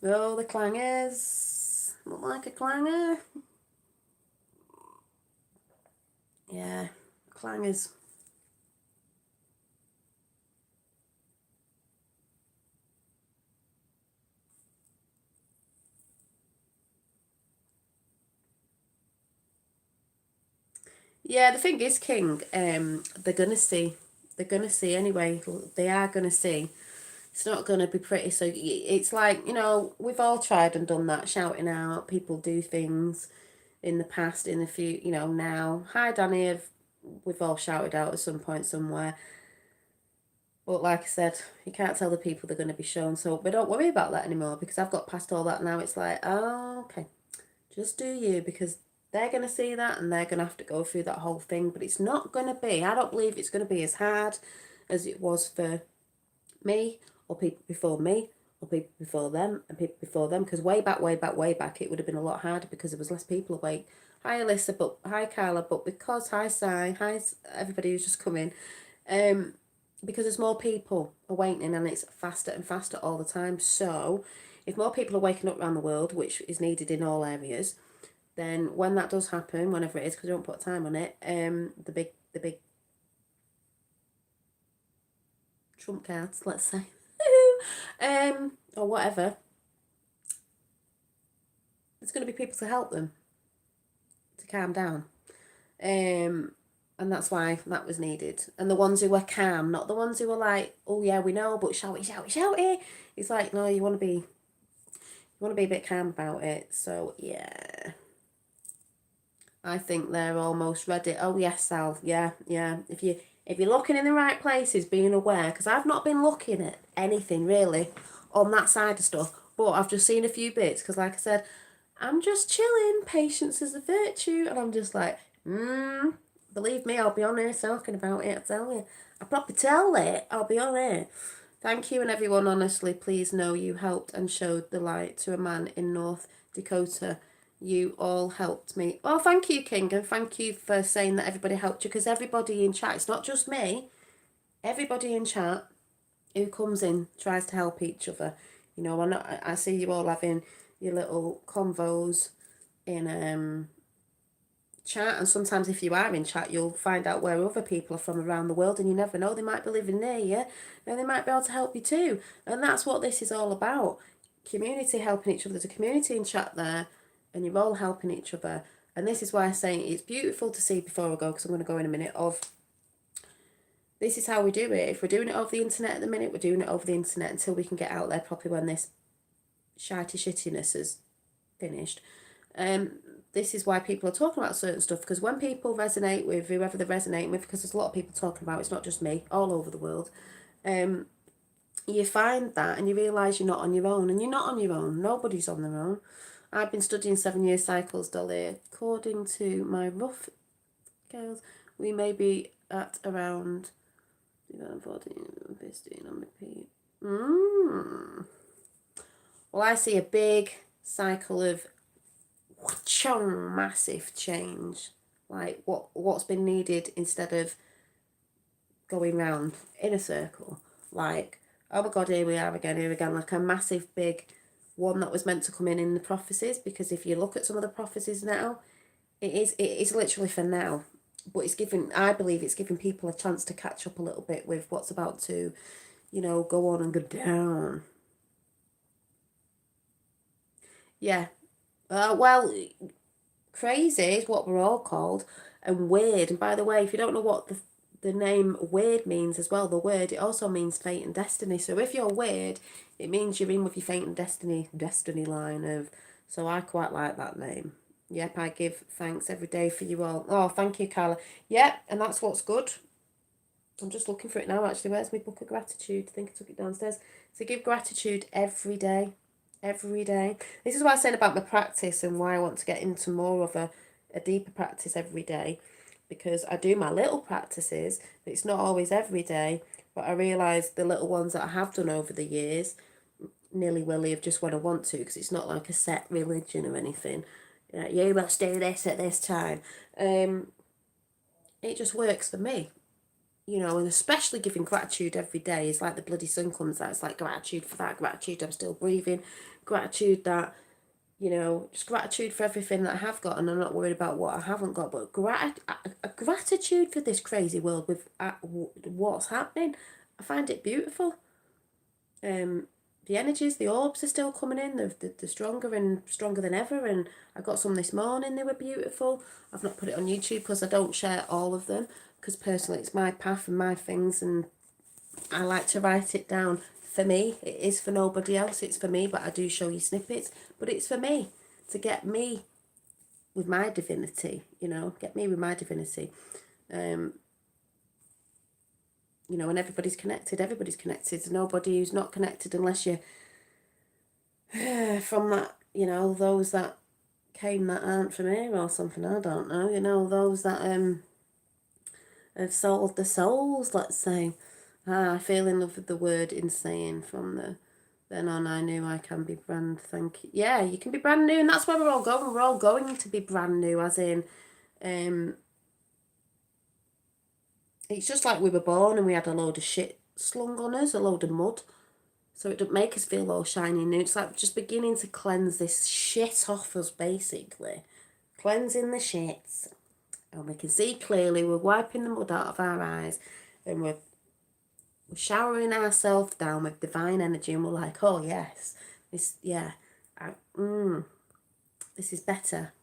Speaker 1: Oh, the clangers. Look like a clanger. Yeah, clangers. Yeah, the thing is, King, they're gonna see. They're gonna see anyway. They are gonna see. It's not gonna be pretty. So it's like, we've all tried and done that, shouting out. People do things in the past, in the future, now. Hi, Danny. We've all shouted out at some point somewhere. But like I said, you can't tell the people they're going to be shown. So we don't worry about that anymore because I've got past all that now. It's like, oh, okay, just do you, because they're going to see that and they're going to have to go through that whole thing. But it's not going to be, I don't believe it's going to be as hard as it was for me or people before me or people before them and people before them. Because way back, it would have been a lot harder because there was less people awake. Hi, Alyssa, but hi, Carla, but because, hi, Si, hi, everybody who's just come in. Because there's more people awakening and it's faster and faster all the time. So if more people are waking up around the world, which is needed in all areas, then when that does happen, whenever it is, because we don't put time on it, the big trump cards, let's say, or whatever, there's going to be people to help them to calm down. And that's why that was needed. And the ones who were calm, not the ones who were like, oh yeah, we know, but shout it. It's like, no, you want to be a bit calm about it. So yeah, I think they're almost ready. Oh yes, Sal. Yeah. If you're looking in the right places, being aware, because I've not been looking at anything really on that side of stuff, but I've just seen a few bits. Because like I said, I'm just chilling. Patience is a virtue, and I'm just like, believe me, I'll be on here talking about it. I tell you, I probably tell it. I'll be on here. Thank you, and everyone, honestly, please know you helped and showed the light to a man in North Dakota. You all helped me. Oh, thank you, King, and thank you for saying that everybody helped you, because everybody in chat, it's not just me, everybody in chat who comes in tries to help each other. I see you all having your little convos in chat, and sometimes if you are in chat, you'll find out where other people are from around the world, and you never know, they might be living near you and they might be able to help you too. And that's what this is all about, community helping each other. There's a community in chat there and you're all helping each other. And this is why I say it's beautiful to see, before I go, because I'm going to go in a minute, of this is how we do it. If we're doing it over the internet at the minute, we're doing it over the internet until we can get out there properly when this shittiness is finished. This is why people are talking about certain stuff, because when people resonate with whoever they're resonating with, because there's a lot of people talking about, it's not just me, all over the world, you find that and you realise you're not on your own, and you're not on your own. Nobody's on their own. I've been studying 7-year cycles, Dolly. According to my rough scales, we may be at around 2014, 15 on repeat. Well, I see a big cycle of massive change, like what's been needed instead of going round in a circle. Like, oh my God, here we are again, here again, like a massive big one that was meant to come in the prophecies, because if you look at some of the prophecies now, it is literally for now. But it's giving, I believe it's giving people a chance to catch up a little bit with what's about to, go on and go down. Yeah. Well, crazy is what we're all called, and weird. And by the way, if you don't know what the name weird means as well, the word, it also means fate and destiny. So if you're weird, it means you're in with your fate and destiny line of. So I quite like that name. Yep, I give thanks every day for you all. Oh, thank you, Carla. Yep, and that's what's good. I'm just looking for it now, actually. Where's my book of gratitude? I think I took it downstairs. So give gratitude every day. Every day. This is what I said about my practice and why I want to get into more of a deeper practice every day. Because I do my little practices, but it's not always every day. But I realise the little ones that I have done over the years, nilly-willy of just when I want to, because it's not like a set religion or anything. You must do this at this time. It just works for me. And especially giving gratitude every day is like the bloody sun comes out. It's like gratitude for that, gratitude I'm still breathing, gratitude that, just gratitude for everything that I have got, and I'm not worried about what I haven't got, but gratitude for this crazy world with what's happening. I find it beautiful. The energies, the orbs are still coming in. They're stronger and stronger than ever, and I got some this morning. They were beautiful. I've not put it on YouTube because I don't share all of them, because personally it's my path and my things, and I like to write it down for me. It is for nobody else, it's for me, but I do show you snippets, but it's for me, to get me with my divinity, get me with my divinity. And everybody's connected. There's nobody who's not connected unless you're from that, those that came that aren't from here or something, I don't know, those that have sold the souls, let's say. I feel in love with the word insane. From then on I knew I can be brand, thank you. Yeah, you can be brand new, and that's where we're all going. We're all going to be brand new, as in, it's just like we were born and we had a load of shit slung on us, a load of mud. So it doesn't make us feel all shiny and new. It's like just beginning to cleanse this shit off us, basically. Cleansing the shits. And we can see clearly, we're wiping the mud out of our eyes, and we're showering ourselves down with divine energy, and we're like, oh yes, this is better.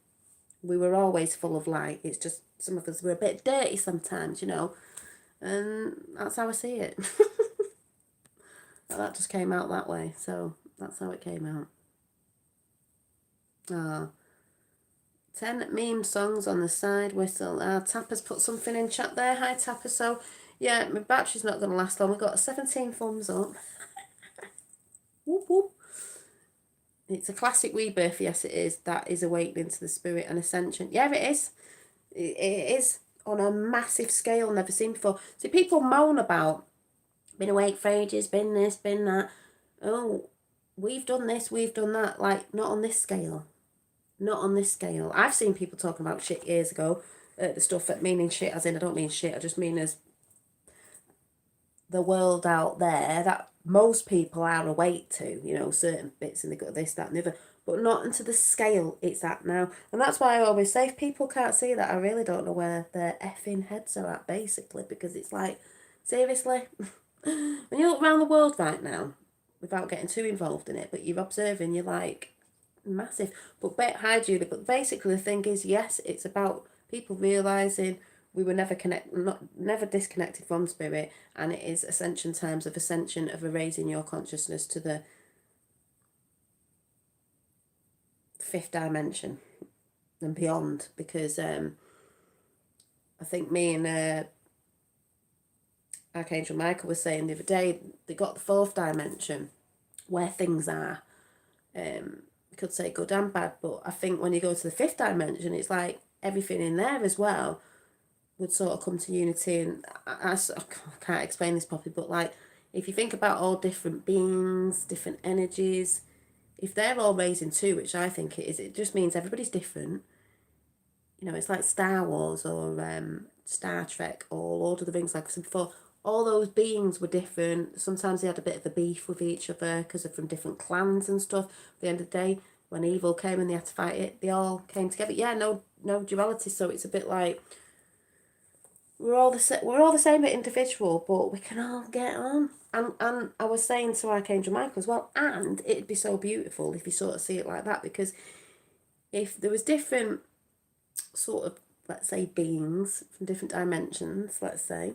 Speaker 1: We were always full of light. It's just some of us were a bit dirty sometimes, and that's how I see it. That just came out that way, so that's how it came out. 10 meme songs on the side whistle. Tapper's put something in chat there. Hi, Tapper. So, yeah, my battery's not going to last long. We've got 17 thumbs up. Whoop, whoop. It's a classic rebirth. Yes, it is. That is awakening to the spirit and ascension. Yeah, it is. It is on a massive scale, never seen before. See, people moan about been awake for ages, been this, been that. Oh, we've done this, we've done that. Like, not on this scale. Not on this scale. I've seen people talking about shit years ago. The stuff that meaning shit, as in I don't mean shit, I just mean as the world out there that most people are awake to, certain bits, and they got this, that and the other, but not into the scale it's at now. And that's why I always say, if people can't see that, I really don't know where their effing heads are at, basically, because it's like, seriously? When you look around the world right now, without getting too involved in it, but you're observing, you're like, massive. But hi Julie, but basically the thing is, yes, it's about people realising we were never disconnected from spirit, and it is ascension times of ascension, of raising your consciousness to the 5th dimension and beyond, because I think me and Archangel Michael was saying the other day, they got the 4th dimension where things are. You could say good and bad, but I think when you go to the 5th dimension, it's like everything in there as well would sort of come to unity. And I can't explain this properly, but like, if you think about all different beings, different energies, if they're all raising too, which I think it is, it just means everybody's different. It's like Star Wars or Star Trek or Lord of the Rings, like I said before. all those beings were different. Sometimes they had a bit of a beef with each other because they're from different clans and stuff. At the end of the day, when evil came and they had to fight it, they all came together. Yeah, no duality. So it's a bit like we're all the same individual, but we can all get on. And I was saying to Archangel Michael as well, and it'd be so beautiful if you sort of see it like that, because if there was different sort of, let's say, beings from different dimensions, let's say,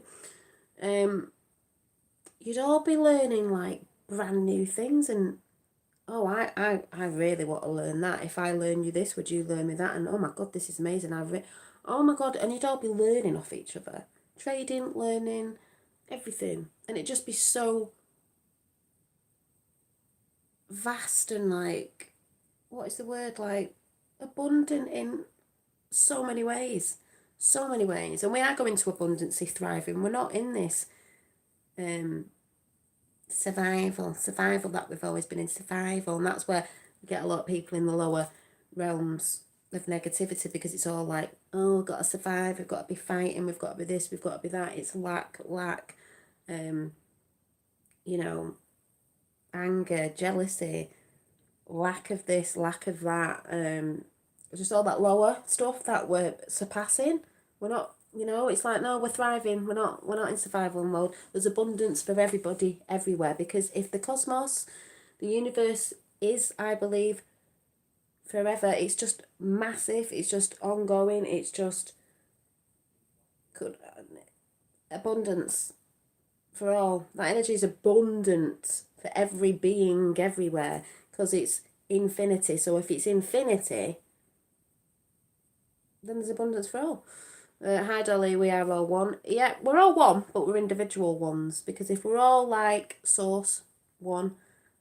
Speaker 1: you'd all be learning like brand new things. And oh, I really want to learn that. If I learn you this, would you learn me that? And oh my God, this is amazing. Oh my God, and you'd all be learning off each other, trading, learning, everything. And it'd just be so vast and like, what is the word, like abundant in so many ways. So many ways. And we are going to abundancy, thriving. We're not in this survival that we've always been in, survival. And that's where we get a lot of people in the lower realms of negativity, because it's all like, oh, we've got to survive, we've got to be fighting, we've got to be this, we've got to be that. It's lack, you know, anger, jealousy, lack of this, lack of that, just all that lower stuff that we're surpassing. We're not, it's like, no, we're thriving. We're not in survival mode. There's abundance for everybody everywhere, because if the cosmos, the universe is, I believe, forever, it's just massive, it's just ongoing, it's just good abundance for all. That energy is abundant for every being everywhere, because it's infinity. So if it's infinity, then there's abundance for all. Hi Dolly, we are all one. Yeah, we're all one, but we're individual ones, because if we're all like source, one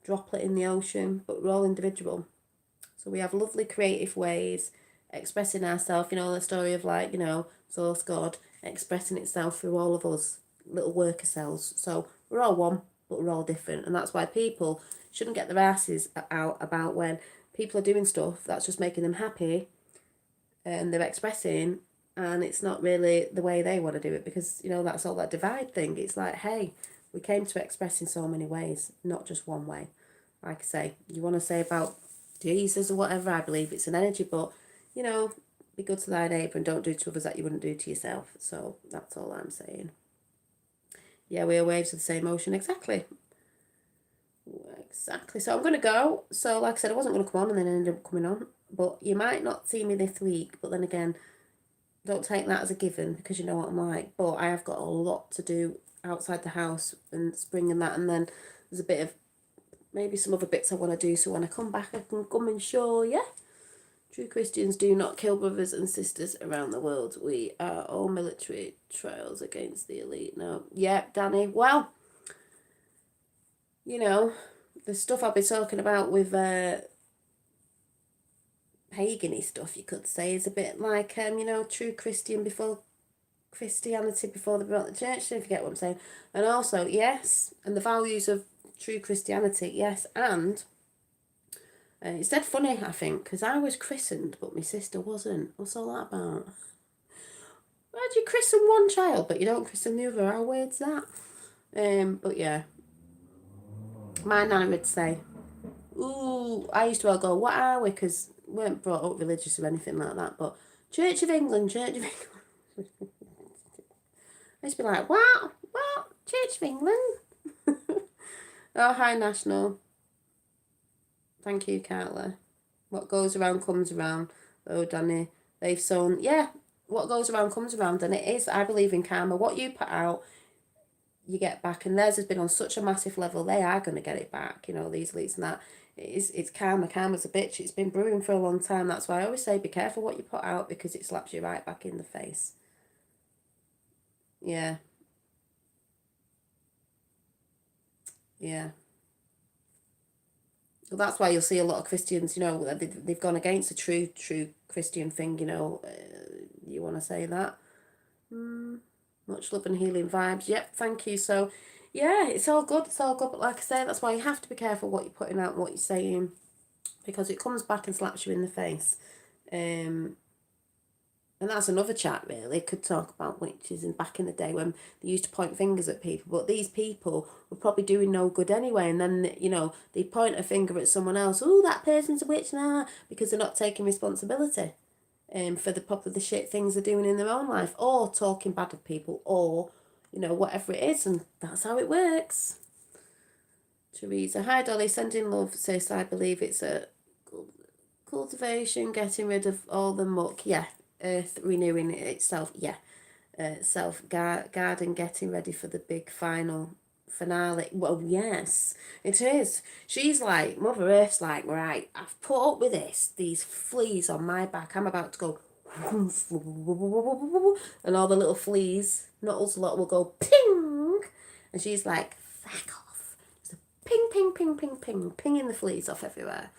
Speaker 1: droplet in the ocean, but we're all individual. So we have lovely creative ways expressing ourselves, the story of like, source God expressing itself through all of us little worker cells. So we're all one, but we're all different. And that's why people shouldn't get their asses out about when people are doing stuff that's just making them happy and they're expressing, and it's not really the way they want to do it, because, that's all that divide thing. It's like, hey, we came to express in so many ways, not just one way. Like I say, you want to say about Jesus or whatever, I believe it's an energy, but, be good to thy neighbour and don't do to others that you wouldn't do to yourself. So that's all I'm saying. Yeah, we are waves of the same ocean. Exactly. So I'm going to go. So like I said, I wasn't going to come on and then I ended up coming on. But you might not see me this week. But then again, don't take that as a given, because you know what I'm like. But I have got a lot to do outside the house and spring and that. And then there's a bit of maybe some other bits I want to do. So when I come back, I can come and show you. True Christians do not kill brothers and sisters around the world. We are all military trials against the elite. No. Yeah, Danny. Well, the stuff I've been talking about with pagan-y stuff, you could say, is a bit like, true Christian before Christianity, before they brought the church, if you get what I'm saying. And also, yes, and the values of true Christianity, yes, and it's dead funny, I think, because I was christened, but my sister wasn't. What's all that about? Why do you christen one child, but you don't christen the other? How weird's that? But yeah, my nana would say, ooh, I used to all go, what are we? Because we weren't brought up religious or anything like that, but Church of England. I used to be like, what? Church of England? Oh, hi, National. Thank you, Carla. What goes around comes around. Oh, Danny, they've sown. Yeah, what goes around comes around, and it is. I believe in karma. What you put out, you get back, and theirs has been on such a massive level. They are going to get it back. These elites and that. It's karma. Karma's a bitch. It's been brewing for a long time. That's why I always say, be careful what you put out, because it slaps you right back in the face. Yeah. Yeah. Well, that's why you'll see a lot of Christians, they've gone against the true Christian thing, you want to say that. Much love and healing vibes. Yep, thank you. So, yeah, it's all good. But like I say, that's why you have to be careful what you're putting out, what you're saying, because it comes back and slaps you in the face. And that's another chat, really. Could talk about witches and back in the day when they used to point fingers at people. But these people were probably doing no good anyway. And then, they point a finger at someone else. Oh, that person's a witch now. Because they're not taking responsibility for the shit things they're doing in their own life. Or talking bad of people. Or, whatever it is. And that's how it works. Teresa. Hi, Dolly. Sending love, sis. I believe it's a cultivation, getting rid of all the muck. Yeah. Earth renewing itself, yeah. Self garden, getting ready for the big final finale. Well, yes, it is. She's like, Mother Earth's like, right, I've put up with these fleas on my back. I'm about to go, and all the little fleas, not us a lot, will go ping, and she's like, fuck off. Just a ping, ping, ping, ping, ping, pinging the fleas off everywhere.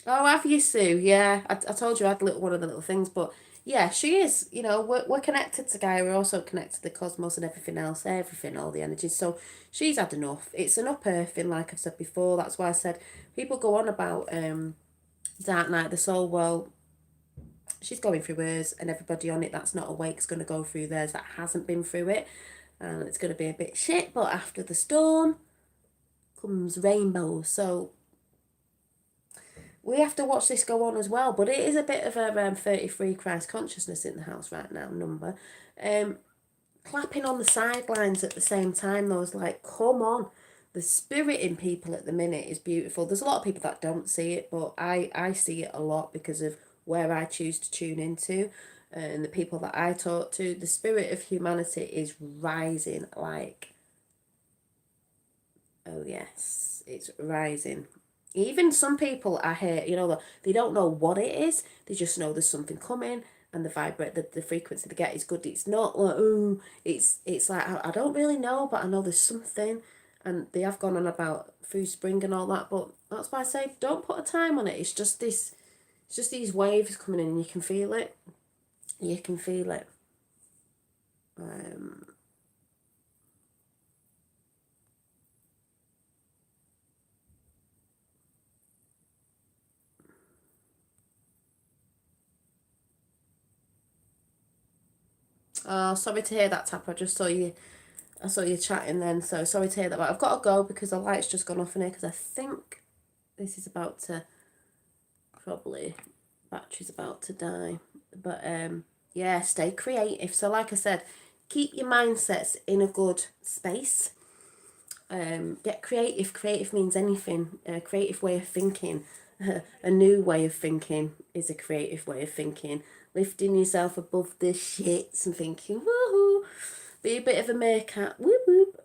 Speaker 1: Oh, have you, Sue? Yeah, I told you I had one of the little things, but yeah, she is. We're connected to Gaia. We're also connected to the cosmos and everything else, everything, all the energies. So she's had enough. It's an unearthing, like I've said before. That's why I said people go on about Dark Night, the Soul. Well, she's going through hers, and everybody on it that's not awake is going to go through theirs that hasn't been through it, and it's going to be a bit shit. But after the storm comes rainbow. So we have to watch this go on as well, but it is a bit of a 33 Christ consciousness in the house right now, number. Clapping on the sidelines at the same time, though, is like, come on. The spirit in people at the minute is beautiful. There's a lot of people that don't see it, but I see it a lot because of where I choose to tune into and the people that I talk to. The spirit of humanity is rising like, oh yes, it's rising. Even some people I hear, they don't know what it is. They just know there's something coming, and the frequency they get is good. It's not like, oh, it's like, I don't really know, but I know there's something. And they have gone on about Food Spring and all that, but that's why I say don't put a time on it. It's just these waves coming in, and you can feel it. You can feel it. Oh, sorry to hear that, Tapper. I saw you chatting then, so sorry to hear that. But I've got to go because the light's just gone off in here because I think this is about to, probably, battery's about to die. But yeah, stay creative. So like I said, keep your mindsets in a good space. Get creative. Creative means anything. A creative way of thinking. A new way of thinking is a creative way of thinking. Lifting yourself above the shits and thinking, woohoo, be a bit of a meerkat, whoop whoop.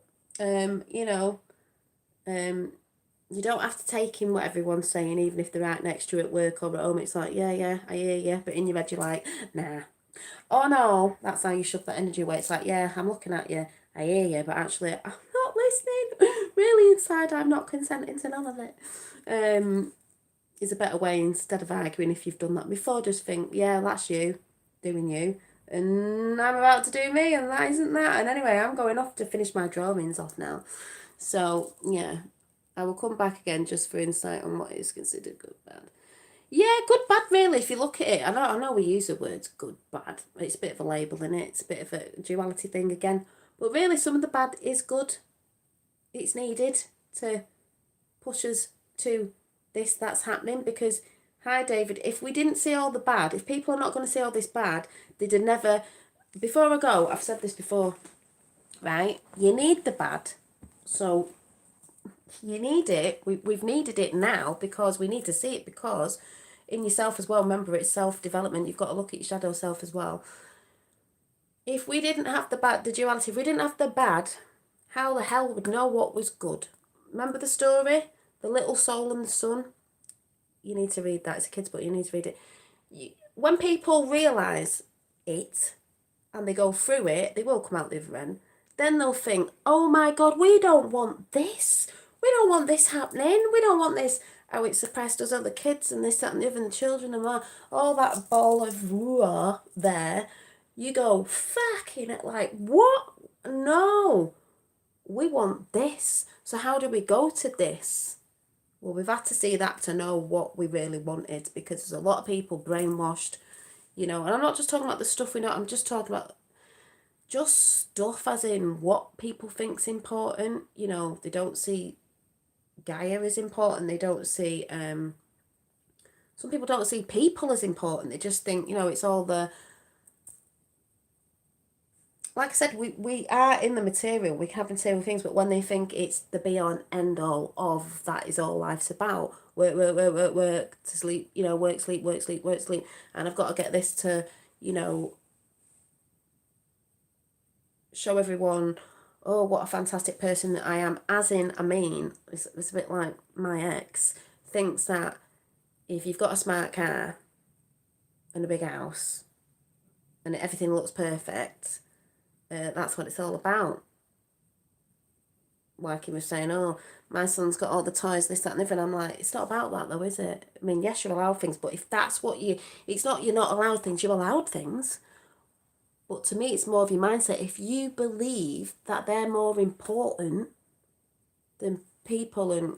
Speaker 1: You don't have to take in what everyone's saying, even if they're right next to you at work or at home. It's like, yeah, I hear you. But in your head, you're like, nah. Oh no, that's how you shove that energy away. It's like, yeah, I'm looking at you, I hear you, but actually, I'm not listening. Really inside, I'm not consenting to none of it. Is a better way instead of arguing if you've done that before. Just think, yeah, that's you doing you, and I'm about to do me, and that isn't that. And anyway, I'm going off to finish my drawings off now. So yeah, I will come back again just for insight on what is considered good, bad. Yeah, good, bad, really, if you look at it. I know we use the words good, bad. It's a bit of a label, in it? It's a bit of a duality thing again. But really, some of the bad is good. It's needed to push us to this that's happening because, hi, David, if we didn't see all the bad, if people are not going to see all this bad, they'd have never... Before I go, I've said this before, right? You need the bad. So you need it. We've needed it now because we need to see it because... in yourself as well, remember it's self-development, you've got to look at your shadow self as well. If we didn't have the duality, if we didn't have the bad, how the hell would we know what was good? Remember the story, the little soul and the sun? You need to read that. It's a kid's book, you need to read it. When people realise it and they go through it, they will come out the other end. Then they'll think, oh my God, we don't want this. We don't want this happening. We don't want this. How it suppressed us other kids and this, that and the other, and the children and all that ball of roar there. You go, fucking it, like, what? No. We want this. So how do we go to this? Well, we've had to see that to know what we really wanted, because there's a lot of people brainwashed, you know, and I'm not just talking about the stuff we know, I'm just talking about just stuff as in what people think's important. You know, they don't see Gaia as important. They don't see, some people don't see people as important. They just think, you know, it's all the, like I said, we are in the material, we have material things, but when they think it's the be all and end all of that is all life's about, work, work, work, work, work, to sleep, you know, work, sleep, work, sleep, work, sleep, and I've got to get this to, you know, show everyone, oh, what a fantastic person that I am, as in, I mean, it's a bit like my ex thinks that if you've got a smart car and a big house and everything looks perfect, that's what it's all about. Like he was saying, oh, my son's got all the toys, this, that, and everything. I'm like, it's not about that though, is it? I mean, yes, you're allowed things, but if that's what you, it's not you're not allowed things, you're allowed things. But to me, it's more of your mindset. If you believe that they're more important than people and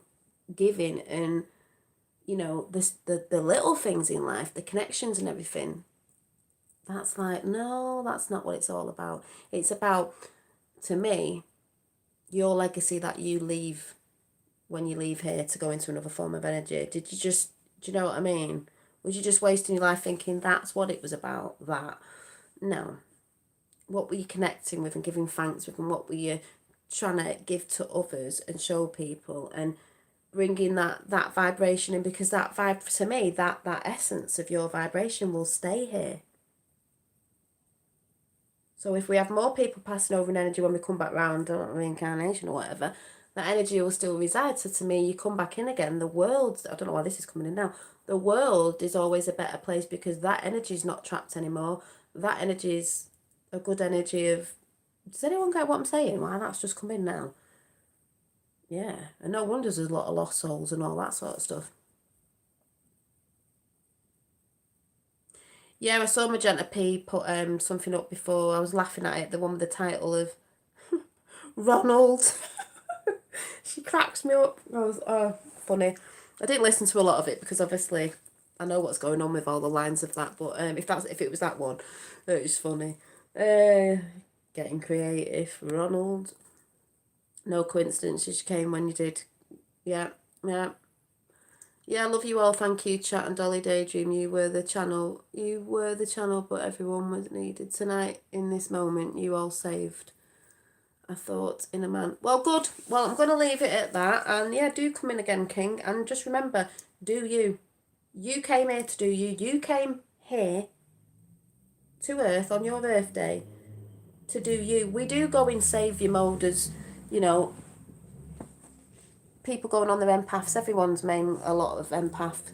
Speaker 1: giving and, you know, the little things in life, the connections and everything, that's like, no, that's not what it's all about. It's about, to me, your legacy that you leave when you leave here to go into another form of energy. Did you just, do you know what I mean? Was you just wasting your life thinking that's what it was about, that? No. What were you connecting with and giving thanks with, and what were you trying to give to others and show people and bringing that vibration in? Because that vibe, to me, that essence of your vibration will stay here. So if we have more people passing over in energy when we come back round, or reincarnation or whatever, that energy will still reside. So to me, you come back in again, the world, I don't know why this is coming in now, the world is always a better place because that energy is not trapped anymore. That energy is a good energy of, does anyone get what I'm saying? Why, that's just come in now. Yeah, and no wonder there's a lot of lost souls and all that sort of stuff. Yeah, I saw Magenta P put something up before. I was laughing at it, the one with the title of Ronald. She cracks me up. I was, oh, funny. I didn't listen to a lot of it because obviously I know what's going on with all the lines of that. But if it was that one, it was funny. Getting creative, Ronald. No coincidence, she came when you did. Yeah, yeah. Yeah, I love you all. Thank you, Chat and Dolly Daydream. You were the channel. You were the channel, but everyone was needed tonight in this moment. You all saved a thought in a man. Well, good. Well, I'm going to leave it at that. And yeah, do come in again, King. And just remember, do you. You came here to do you. You came here to Earth on your birthday to do you. We do go in saviour mode as, you know, people going on their empaths. Everyone's main a lot of empaths.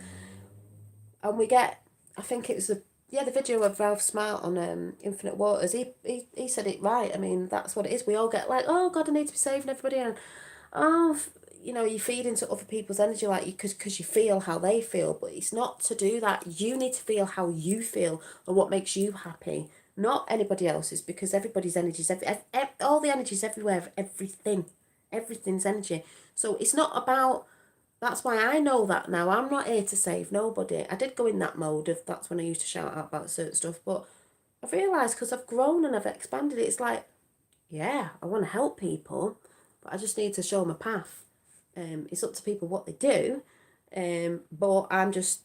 Speaker 1: And we get, I think it was the video of Ralph Smart on Infinite Waters. He said it right. I mean, that's what it is. We all get like, oh God, I need to be saving everybody, and oh, you know, you feed into other people's energy like you because you feel how they feel, but it's not to do that. You need to feel how you feel and what makes you happy, not anybody else's, because everybody's energy is all the energy is everywhere. Everything's energy. So it's not about. That's why I know that now. I'm not here to save nobody. I did go in that mode of that's when I used to shout out about certain stuff, but I've realised because I've grown and I've expanded it, it's like, yeah, I want to help people, but I just need to show them a path. It's up to people what they do, but I'm just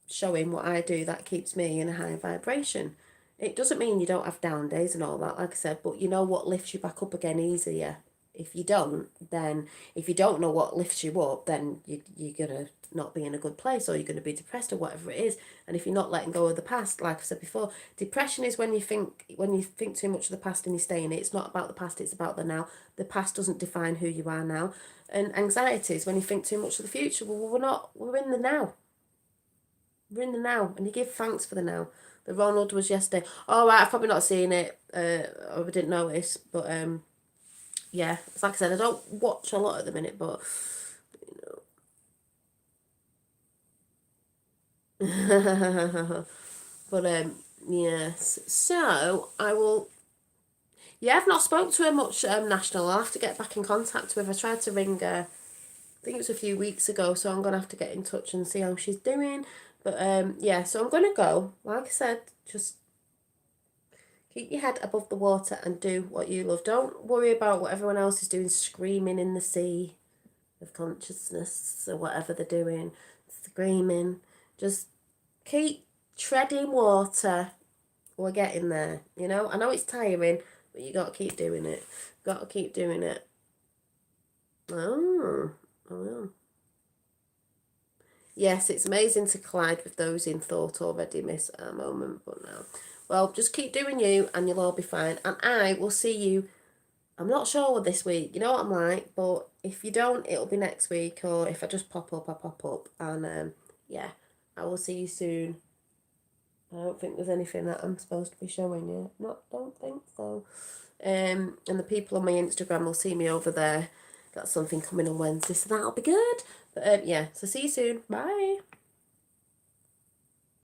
Speaker 1: showing what I do that keeps me in a high vibration. It doesn't mean you don't have down days and all that, like I said, but you know what lifts you back up again easier. If you don't, then if you don't know what lifts you up, then you're going to not be in a good place, or you're going to be depressed, or whatever it is. And if you're not letting go of the past, like I said before, depression is when you think too much of the past and you stay in it. It's not about the past, it's about the now. The past doesn't define who you are now. And anxiety is when you think too much of the future. Well, we're in the now. We're in the now, and you give thanks for the now. The Ronald was yesterday. Oh, right, I've probably not seen it, or I didn't notice, but yeah, it's like I said, I don't watch a lot at the minute, but you know. But yes. So I will. Yeah, I've not spoke to her much. National. I'll have to get back in contact with her. I tried to ring her think it was a few weeks ago, so I'm going to have to get in touch and see how she's doing. But yeah, so I'm going to go. Like I said, just keep your head above the water and do what you love. Don't worry about what everyone else is doing, screaming in the sea of consciousness or whatever they're doing, screaming. Just keep treading water. We're getting there, you know. I know it's tiring, but you got to keep doing it. Got to keep doing it. Oh, oh. Yes, it's amazing to collide with those in thought already, miss at a moment, but no. Well, just keep doing you and you'll all be fine. And I will see you, I'm not sure what this week, you know what I'm like, but if you don't, it'll be next week, or if I just pop up, I pop up. And yeah, I will see you soon. I don't think there's anything that I'm supposed to be showing you. Don't think so. And the people on my Instagram will see me over there. Got something coming on Wednesday, so that'll be good. But yeah, so see you soon. Bye.